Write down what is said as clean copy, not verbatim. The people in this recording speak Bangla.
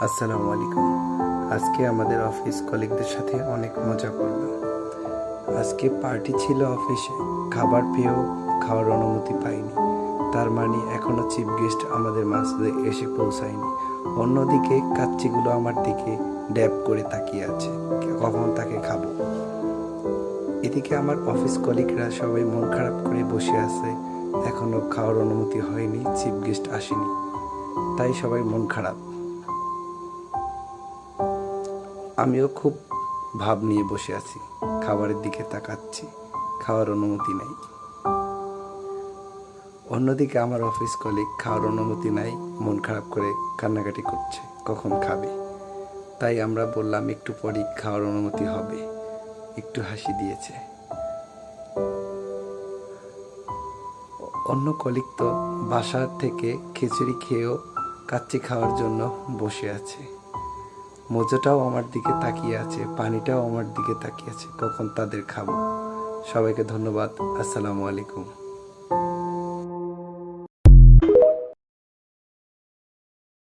আসসালামু আলাইকুম। আজকে আমাদের অফিস কলিগদের সাথে অনেক মজা করলাম। আজকে পার্টি ছিল অফিসে, খাবার পেয়েও খাওয়ার অনুমতি পাইনি। তার মানে এখনো চিফ গেস্ট আমাদের মাঝে এসে পৌঁছায়নি। অন্যদিকে কাচ্চিগুলো আমার দিকে ড্যাব করে তাকিয়ে আছে, কখন তাকে খাবো। এদিকে আমার অফিস কলিগরা সবাই মন খারাপ করে বসে আছে, এখনো খাওয়ার অনুমতি হয়নি, চিফ গেস্ট আসেনি, তাই সবাই মন খারাপ। আমিও খুব ভাব নিয়ে বসে আছি, খাবারের দিকে তাকাচ্ছি, খাওয়ার অনুমতি নাই। অন্যদিকে আমার অফিস কলিগ খাওয়ার অনুমতি নাই, মন খারাপ করে কান্নাকাটি করছে, কখন খাবে। তাই আমরা বললাম একটু পরেই খাওয়ার অনুমতি হবে। একটু হাসি দিয়েছে। অন্য কলিগ তো বাসা থেকে খিচুড়ি খেয়েও কাচ্চি খাওয়ার জন্য বসে আছে। মোজোটাও আমার দিকে তাকিয়ে আছে, পানিটাও আমার দিকে তাকিয়ে আছে, কখন তাদের খাবো। সবাইকে ধন্যবাদ। আসসালামু আলাইকুম।